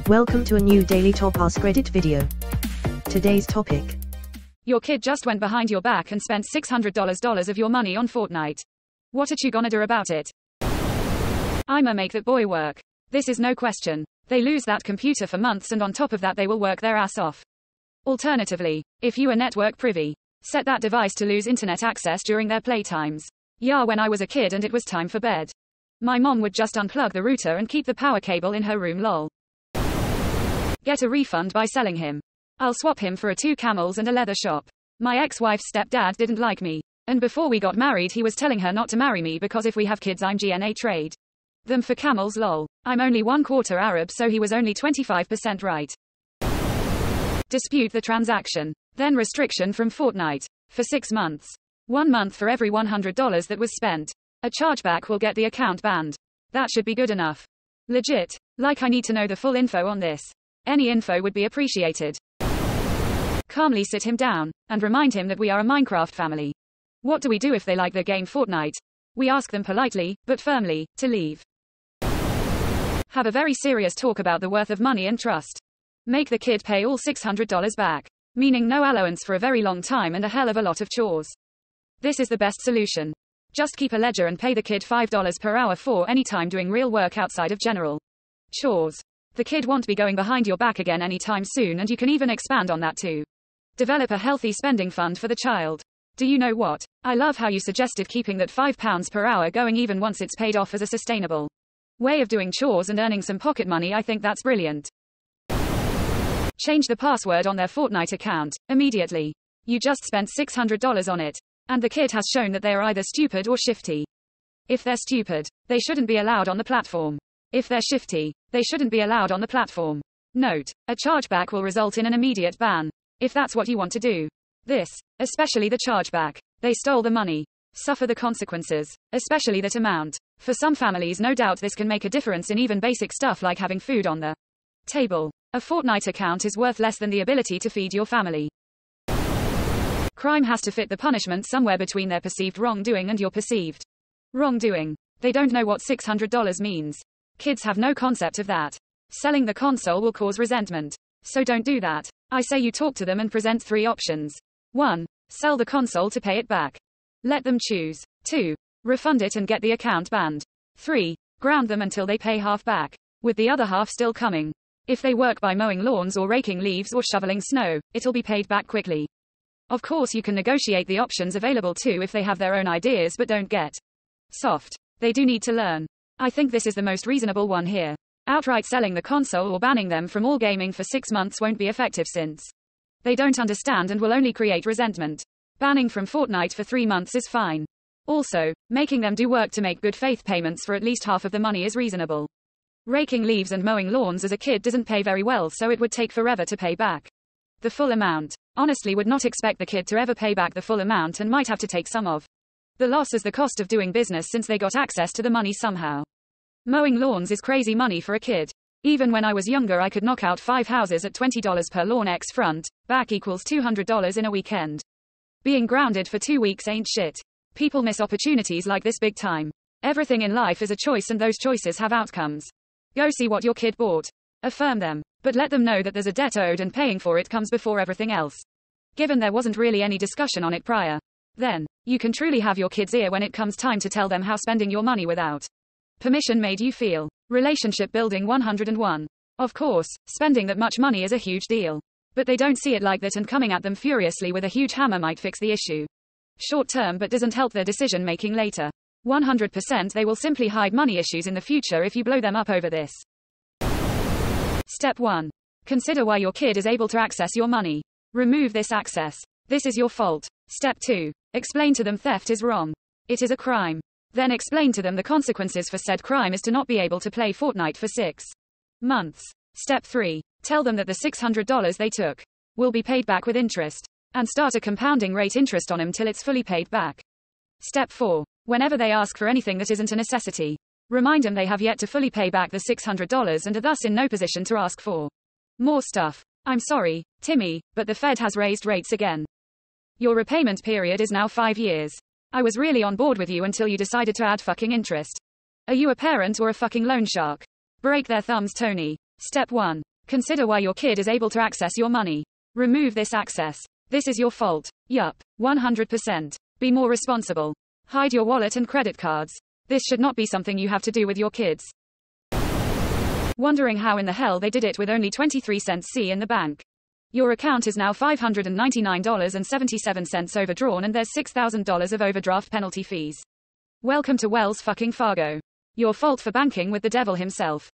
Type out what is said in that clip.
Welcome to a new Daily Top Askreddit video. Today's topic. Your kid just went behind your back and spent $600 of your money on Fortnite. What are you gonna do about it? I'ma make that boy work. This is no question. They lose that computer for months, and on top of that they will work their ass off. Alternatively, if you are network privy, set that device to lose internet access during their playtimes. Yeah, when I was a kid and it was time for bed, my mom would just unplug the router and keep the power cable in her room, lol. Get a refund by selling him. I'll swap him for 2 camels and a leather shop. My ex-wife's stepdad didn't like me, and before we got married he was telling her not to marry me because if we have kids I'm gonna trade them for camels, lol. I'm only 1/4 Arab, so he was only 25% right. Dispute the transaction. Then restriction from Fortnite. For 6 months. 1 month for every $100 that was spent. A chargeback will get the account banned. That should be good enough. Legit. Like, I need to know the full info on this. Any info would be appreciated. Calmly sit him down, and remind him that we are a Minecraft family. What do we do if they like the game Fortnite? We ask them politely, but firmly, to leave. Have a very serious talk about the worth of money and trust. Make the kid pay all $600 back. Meaning no allowance for a very long time and a hell of a lot of chores. This is the best solution. Just keep a ledger and pay the kid $5 per hour for any time doing real work outside of general chores. The kid won't be going behind your back again anytime soon, and you can even expand on that too. Develop a healthy spending fund for the child. Do you know what? I love how you suggested keeping that £5 per hour going even once it's paid off as a sustainable way of doing chores and earning some pocket money. I think that's brilliant. Change the password on their Fortnite account immediately. You just spent $600 on it. And the kid has shown that they are either stupid or shifty. If they're stupid, they shouldn't be allowed on the platform. If they're shifty, they shouldn't be allowed on the platform. Note, a chargeback will result in an immediate ban. If that's what you want to do. This, especially the chargeback. They stole the money. Suffer the consequences, especially that amount. For some families, no doubt this can make a difference in even basic stuff like having food on the table. A Fortnite account is worth less than the ability to feed your family. Crime has to fit the punishment somewhere between their perceived wrongdoing and your perceived wrongdoing. They don't know what $600 means. Kids have no concept of that. Selling the console will cause resentment. So don't do that. I say you talk to them and present 3 options. 1. Sell the console to pay it back. Let them choose. 2. Refund it and get the account banned. 3. Ground them until they pay half back, with the other half still coming. If they work by mowing lawns or raking leaves or shoveling snow, it'll be paid back quickly. Of course you can negotiate the options available too if they have their own ideas, but don't get soft. They do need to learn. I think this is the most reasonable one here. Outright selling the console or banning them from all gaming for 6 months won't be effective since they don't understand and will only create resentment. Banning from Fortnite for 3 months is fine. Also, making them do work to make good faith payments for at least half of the money is reasonable. Raking leaves and mowing lawns as a kid doesn't pay very well, so it would take forever to pay back the full amount. Honestly, would not expect the kid to ever pay back the full amount and might have to take some of the loss as the cost of doing business since they got access to the money somehow. Mowing lawns is crazy money for a kid. Even when I was younger I could knock out 5 houses at $20 per lawn x front, back equals $200 in a weekend. Being grounded for 2 weeks ain't shit. People miss opportunities like this big time. Everything in life is a choice and those choices have outcomes. Go see what your kid bought. Affirm them, but let them know that there's a debt owed and paying for it comes before everything else. Given there wasn't really any discussion on it prior, then you can truly have your kid's ear when it comes time to tell them how spending your money without permission made you feel. Relationship building 101. Of course, spending that much money is a huge deal. But they don't see it like that, and coming at them furiously with a huge hammer might fix the issue short term but doesn't help their decision making later. 100% they will simply hide money issues in the future if you blow them up over this. Step 1. Consider why your kid is able to access your money. Remove this access. This is your fault. Step 2. Explain to them theft is wrong. It is a crime. Then explain to them the consequences for said crime is to not be able to play Fortnite for 6 months. Step 3. Tell them that the $600 they took will be paid back with interest, and start a compounding rate interest on them till it's fully paid back. Step 4. Whenever they ask for anything that isn't a necessity, remind them they have yet to fully pay back the $600 and are thus in no position to ask for more stuff. I'm sorry, Timmy, but the Fed has raised rates again. Your repayment period is now 5 years. I was really on board with you until you decided to add fucking interest. Are you a parent or a fucking loan shark? Break their thumbs, Tony. Step 1. Consider why your kid is able to access your money. Remove this access. This is your fault. Yup. 100%. Be more responsible. Hide your wallet and credit cards. This should not be something you have to do with your kids. Wondering how in the hell they did it with only 23 cents in the bank. Your account is now $599.77 overdrawn and there's $6,000 of overdraft penalty fees. Welcome to Wells fucking Fargo. Your fault for banking with the devil himself.